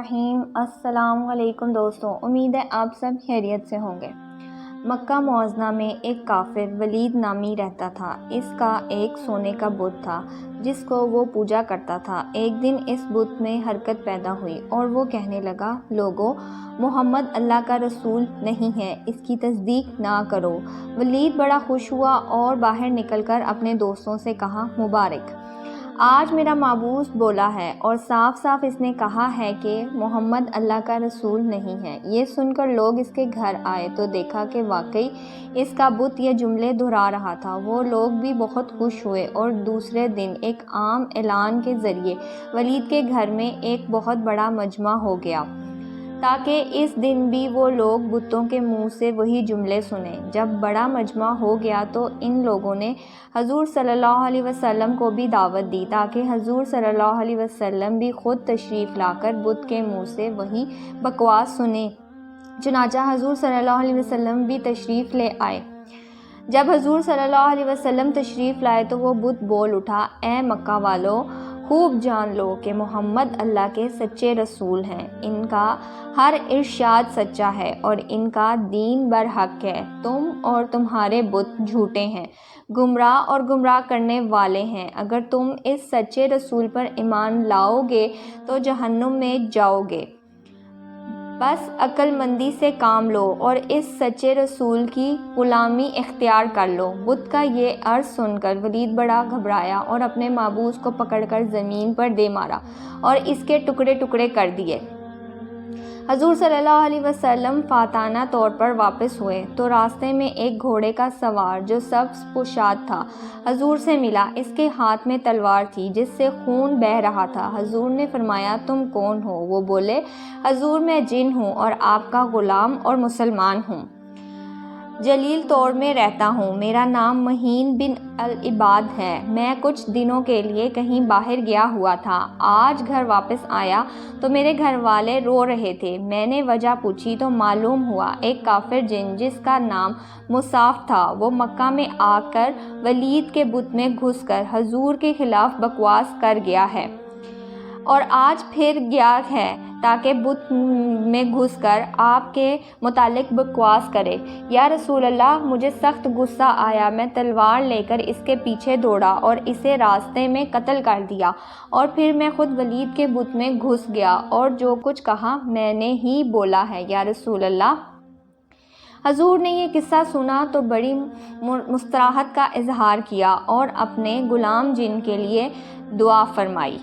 الرحیم۔ السلام علیکم دوستوں، امید ہے آپ سب خیریت سے ہوں گے۔ مکہ معظمہ میں ایک کافر ولید نامی رہتا تھا۔ اس کا ایک سونے کا بت تھا جس کو وہ پوجا کرتا تھا۔ ایک دن اس بت میں حرکت پیدا ہوئی اور وہ کہنے لگا، لوگو، محمد اللہ کا رسول نہیں ہے، اس کی تصدیق نہ کرو۔ ولید بڑا خوش ہوا اور باہر نکل کر اپنے دوستوں سے کہا، مبارک، آج میرا معبود بولا ہے اور صاف صاف اس نے کہا ہے کہ محمد اللہ کا رسول نہیں ہے۔ یہ سن کر لوگ اس کے گھر آئے تو دیکھا کہ واقعی اس کا بت یہ جملے دہرا رہا تھا۔ وہ لوگ بھی بہت خوش ہوئے اور دوسرے دن ایک عام اعلان کے ذریعے ولید کے گھر میں ایک بہت بڑا مجمع ہو گیا تاکہ اس دن بھی وہ لوگ بتوں کے منہ سے وہی جملے سنیں۔ جب بڑا مجمع ہو گیا تو ان لوگوں نے حضور صلی اللہ علیہ وسلم کو بھی دعوت دی تاکہ حضور صلی اللہ علیہ وسلم بھی خود تشریف لا کر بت کے منہ سے وہی بکواس سنیں۔ چنانچہ حضور صلی اللہ علیہ وسلم بھی تشریف لے آئے۔ جب حضور صلی اللہ علیہ وسلم تشریف لائے تو وہ بت بول اٹھا، اے مکہ والو، خوب جان لو کہ محمد اللہ کے سچے رسول ہیں۔ ان کا ہر ارشاد سچا ہے اور ان کا دین برحق ہے۔ تم اور تمہارے بت جھوٹے ہیں، گمراہ اور گمراہ کرنے والے ہیں۔ اگر تم اس سچے رسول پر ایمان لاؤ گے تو جہنم میں جاؤ گے۔ بس عقل مندی سے کام لو اور اس سچے رسول کی غلامی اختیار کر لو۔ بت کا یہ عرض سن کر ولید بڑا گھبرایا اور اپنے معبود کو پکڑ کر زمین پر دے مارا اور اس کے ٹکڑے ٹکڑے کر دیے۔ حضور صلی اللہ علیہ وسلم فاتحانہ طور پر واپس ہوئے تو راستے میں ایک گھوڑے کا سوار جو سبز پوشاک تھا حضور سے ملا۔ اس کے ہاتھ میں تلوار تھی جس سے خون بہہ رہا تھا۔ حضور نے فرمایا، تم کون ہو؟ وہ بولے، حضور میں جن ہوں اور آپ کا غلام اور مسلمان ہوں، جلیل طور میں رہتا ہوں۔ میرا نام مہین بن العباد ہے۔ میں کچھ دنوں کے لیے کہیں باہر گیا ہوا تھا۔ آج گھر واپس آیا تو میرے گھر والے رو رہے تھے۔ میں نے وجہ پوچھی تو معلوم ہوا ایک کافر جن جس کا نام مصعب تھا وہ مکہ میں آ کر ولید کے بت میں گھس کر حضور کے خلاف بکواس کر گیا ہے اور آج پھر گیا ہے تاکہ بت میں گھس کر آپ کے متعلق بکواس کرے۔ یا رسول اللہ، مجھے سخت غصہ آیا، میں تلوار لے کر اس کے پیچھے دوڑا اور اسے راستے میں قتل کر دیا اور پھر میں خود ولید کے بت میں گھس گیا اور جو کچھ کہا میں نے ہی بولا ہے یا رسول اللہ۔ حضور نے یہ قصہ سنا تو بڑی مستراحت کا اظہار کیا اور اپنے غلام جن کے لیے دعا فرمائی۔